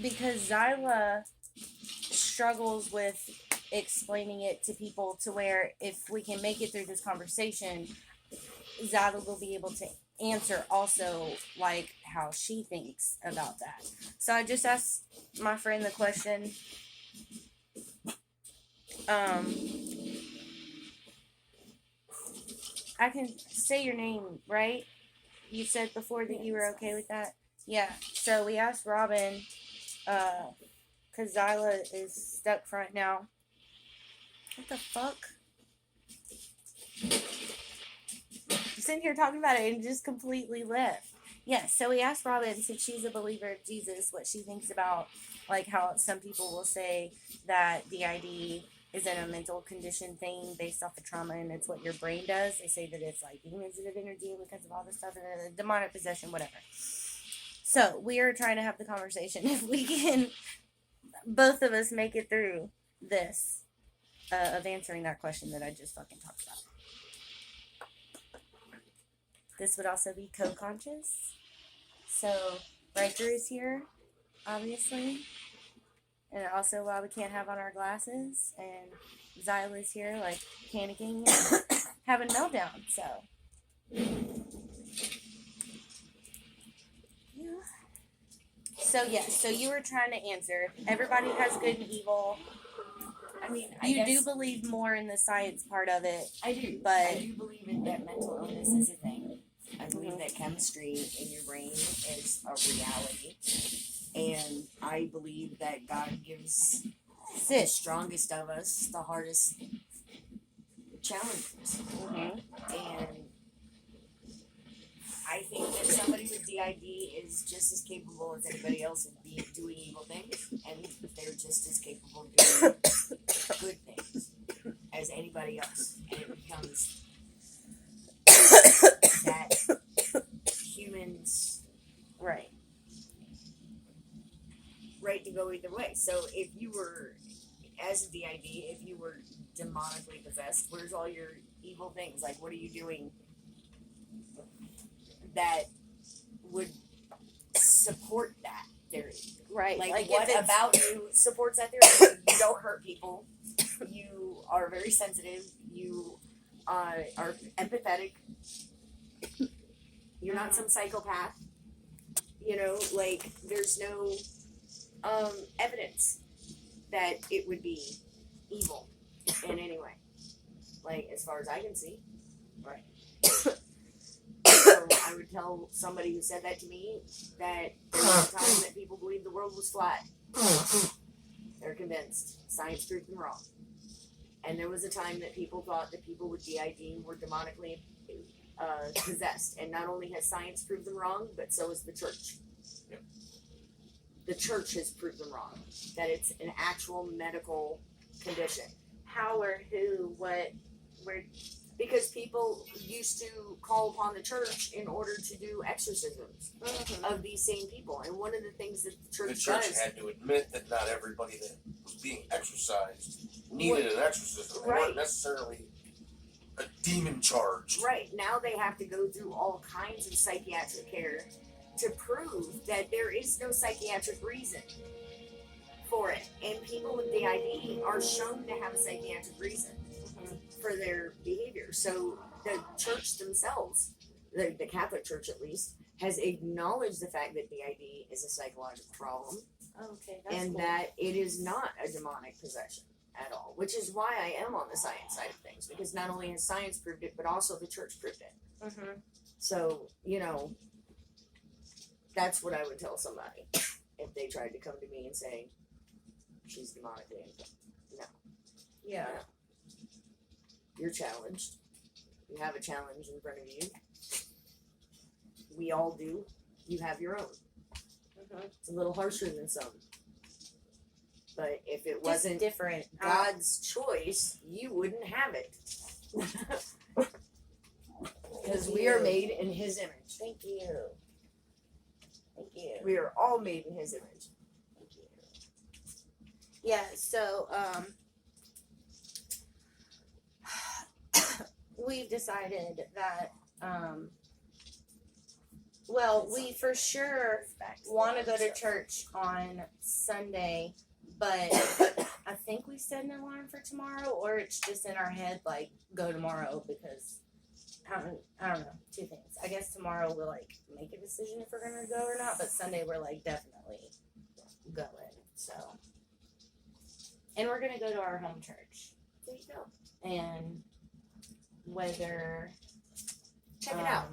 because Zyla struggles with explaining it to people to where if we can make it through this conversation, Zyla will be able to answer also like how she thinks about that. So I just asked my friend the question. I can say your name, right? You said before that you were okay with that. Yeah. So we asked Robin, because Zyla is stuck front now. What the fuck? You're sitting here talking about it and just completely left. Yes, so we asked Robin, since she's a believer of Jesus, what she thinks about, like, how some people will say that DID isn't a mental condition thing based off of trauma and it's what your brain does. They say that it's like demons of energy because of all this stuff and demonic possession, whatever. So we are trying to have the conversation if we can, both of us, make it through this of answering that question that I just fucking talked about. This would also be co-conscious. So Riker is here, obviously. And also why we can't have on our glasses. And Zyla's here, like, panicking and having meltdown. So. So, yes. So you were trying to answer. Everybody has good and evil. I mean, you do believe more in the science part of it. I do. But I do believe that mental illness is a thing. I believe that chemistry in your brain is a reality. And I believe that God gives the strongest of us the hardest challenges. And I think that somebody with DID is just as capable as anybody else of doing evil things. And they're just as capable of doing good things as anybody else. And it becomes that humans right to go either way. So if you were, as a DID, if you were demonically possessed, where's all your evil things? Like, what are you doing that would support that theory? Right. Like what about you supports that theory? You don't hurt people. You are very sensitive. You are empathetic. You're not some psychopath. You know, like, there's no evidence that it would be evil in any way. Like, as far as I can see. Right. So I would tell somebody who said that to me that there was a time that people believed the world was flat. They're convinced. Science proved them wrong. And there was a time that people thought that people with DID were demonically possessed. And not only has science proved them wrong, but so has the church. Yep. The church has proved them wrong. That it's an actual medical condition. How or who, what, where? Because people used to call upon the church in order to do exorcisms of these same people. And one of the things that the church does, had to admit that not everybody that was being exorcised needed an exorcism. They weren't necessarily a demon charge. Right. Now they have to go through all kinds of psychiatric care to prove that there is no psychiatric reason for it. And people with DID are shown to have a psychiatric reason for their behavior. So the church themselves, the Catholic Church at least, has acknowledged the fact that DID is a psychological problem. Okay, and cool. That it is not a demonic possession at all, which is why I am on the science side of things, because not only has science proved it, but also the church proved it. So, you know, that's what I would tell somebody if they tried to come to me and say, she's demonically. No. Yeah. No. You're challenged. You have a challenge in front of you. We all do. You have your own. It's a little harsher than some. But if it wasn't different God's choice, you wouldn't have it. Because we are made in His image. Thank you. Thank you. We are all made in His image. Thank you. Yeah, so, we've decided that, Well, we for sure want to go to church on Sunday, but I think we set an alarm for tomorrow, or it's just in our head, like, go tomorrow, because I don't know, two things. I guess tomorrow we'll, like, make a decision if we're going to go or not, but Sunday we're, like, definitely going, so. And we're going to go to our home church. There you go. And whether... Check it out.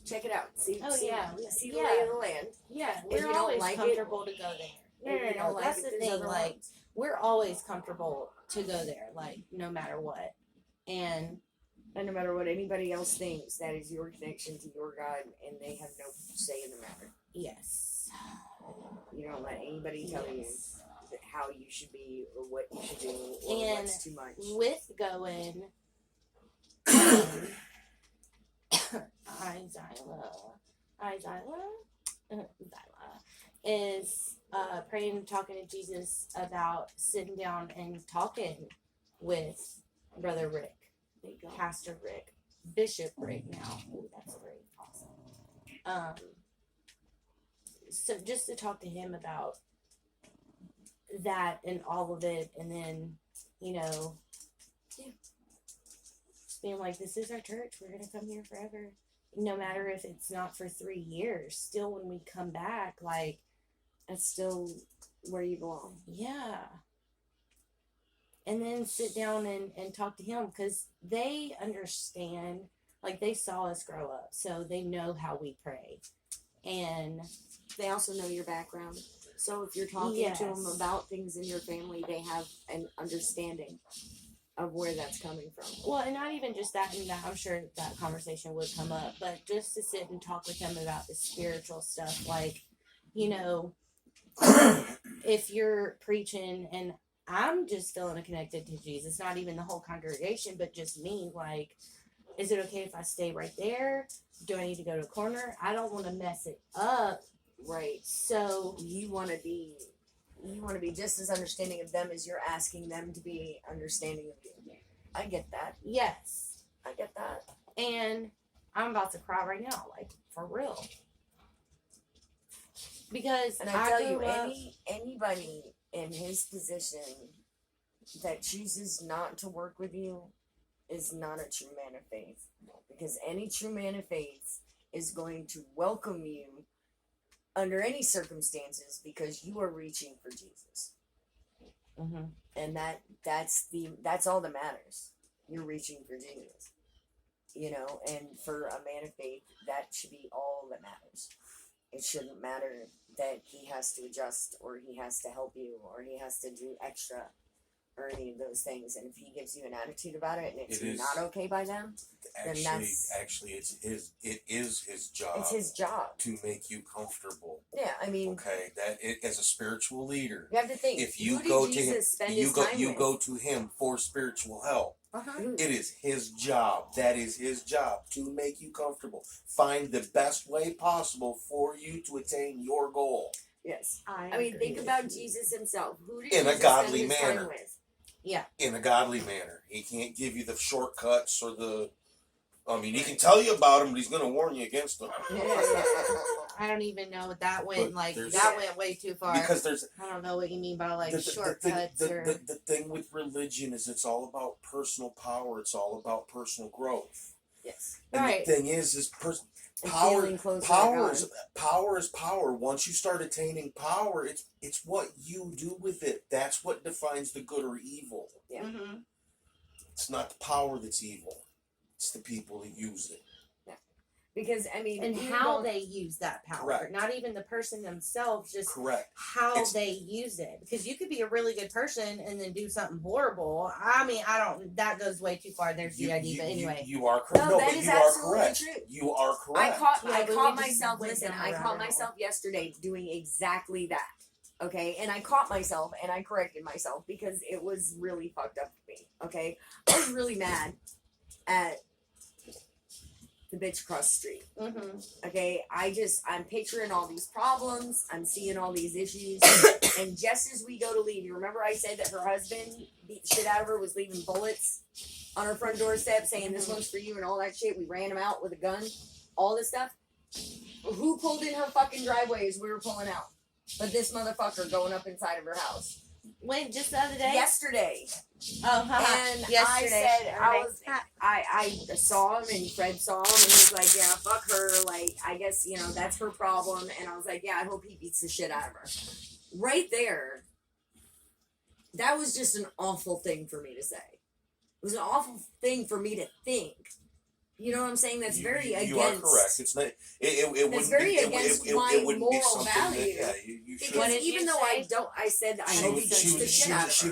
Check it out. See, Oh, see, yeah. see the lay of the land. Yeah, If we're you don't always like it, comfortable to go there. If you don't like That's it, the there's thing. other Like, ones. we're always comfortable to go there, like, no matter what. And And no matter what anybody else thinks, that is your connection to your God, and they have no say in the matter. yes. You don't let anybody tell you Yes. that how you should be or what you should do or And what's too much. with going, Zyla is praying and talking to Jesus about sitting down and talking with Brother Rick, There you go. Pastor Rick, Bishop Rick now. Ooh, that's great. Awesome. So just to talk to him about that and all of it, and then, you know, just being like, this is our church. We're going to come here forever. No matter if it's not for 3 years, still when we come back, like, That's still where you belong. yeah. And then sit down and talk to him, because they understand, like, they saw us grow up, so they know how we pray. And They also know your background. So if you're talking Yes. to them about things in your family, they have an understanding of where that's coming from. well, and not even just that, and that I'm sure that conversation would come up, but just to sit and talk with them about the spiritual stuff, like, you know, if you're preaching and I'm just feeling connected to Jesus, not even the whole congregation, but just me, like, is it okay if I stay right there? Do I need to go to a corner? I don't want to mess it up. Right. So, You want to be just as understanding of them as you're asking them to be understanding of you. I get that. yes. I get that. And I'm about to cry right now, like, for real. Because And I tell you, grew up- anybody in his position that chooses not to work with you is not a true man of faith. Because any true man of faith is going to welcome you under any circumstances because you are reaching for Jesus. Mhm. And that's all that matters. You're reaching for Jesus. You know, and for a man of faith, that should be all that matters. It shouldn't matter that he has to adjust or he has to help you or he has to do extra or any of those things. And if he gives you an attitude about it and it's It is- not okay by them, Actually, it is his job. it's his job. to make you comfortable. Yeah, I mean, Okay, as a spiritual leader, you have to think. if you who did go to Jesus him, spend you his go time you with? go to him for spiritual help. Uh-huh. It is his job. That is his job to make you comfortable. Find the best way possible for you to attain your goal. Yes. I mean, think agree. about Jesus himself. Who did In a Jesus godly spend his manner. time with? In a godly manner. He can't give you the shortcuts or the. I mean, he can tell you about them, but he's going to warn you against them. I don't even know what that went, But like, there's- that went way too far. Because there's I don't know what you mean by, like, the shortcuts or... the thing with religion is it's all about personal power. It's all about personal growth. Yes. And Right. the thing is And power. feeling closer to Power God. is power is power. Once you start attaining power, it's what you do with it. That's what defines the good or evil. Yeah. Mhm. It's not the power that's evil. It's the people that use it. Because I mean, And even how though- they use that power. Correct. Not even the person themselves, just Correct. how It's- they use it. Because you could be a really good person and then do something horrible. I mean, that goes way too far. There's the idea, but anyway. You are correct. No, No, that but is you are absolutely correct. true. You are correct. Yeah, I but caught we just myself. went Listen, down I a caught rabbit myself yesterday doing exactly that. Okay, and I caught myself and I corrected myself because it was really fucked up for me. Okay, I was really mad at the bitch across the street. Mm-hmm. Okay, I'm picturing all these problems. I'm seeing all these issues, and just as we go to leave, you remember I said that her husband beat the shit out of her, was leaving bullets on her front doorstep, saying this one's for you and all that shit. We ran him out with a gun, all this stuff. Who pulled in her fucking driveway as we were pulling out? But this motherfucker going up inside of her house. When? Just the other day? Yesterday. Oh, And yesterday. I saw him and Fred saw him and he was like, yeah, fuck her. Like, I guess, that's her problem. And I was like, yeah, I hope he beats the shit out of her. Right there, that was just an awful thing for me to say. It was an awful thing for me to think. You know what I'm saying? That's very against. You are correct. It's not. It that's very against my moral value. That, you because even though I said I hope he beats the shit out of her. She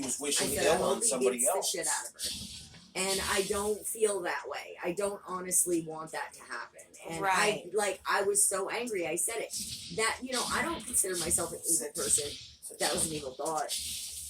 was wishing I ill on somebody else. The shit out of her. And I don't feel that way. I don't honestly want that to happen. And I was so angry. I said it. That I don't consider myself an evil person. That was an evil thought.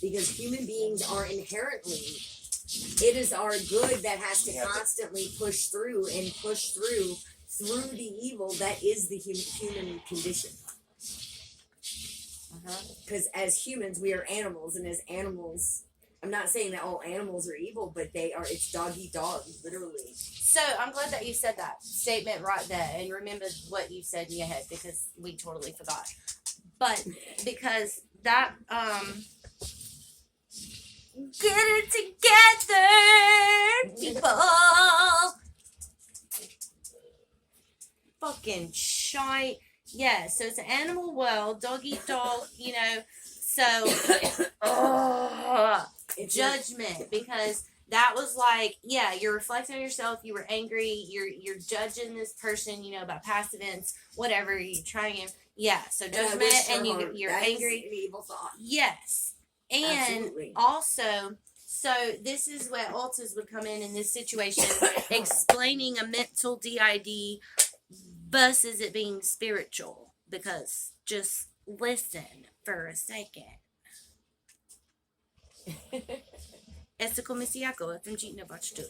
Because human beings are inherently. It is our good that has to constantly push through the evil that is the human condition. Because as humans, we are animals, and as animals, I'm not saying that all animals are evil, but it's dog eat dog, literally. So I'm glad that you said that statement right there and remembered what you said in your head, because we totally forgot. But because that, get it together, people. Fucking shite. Yeah, so it's an animal world, dog eat dog, so judgment, because that was like, yeah, you're reflecting on yourself, you were angry, you're judging this person, about past events, whatever, you're trying, so judgment, and you're angry. Is an evil thought. Yes. And absolutely. Also, so this is where Altas would come in this situation, explaining a mental DID versus it being spiritual. Because just listen for a second. Este come si ako, at ang jeet na batch too.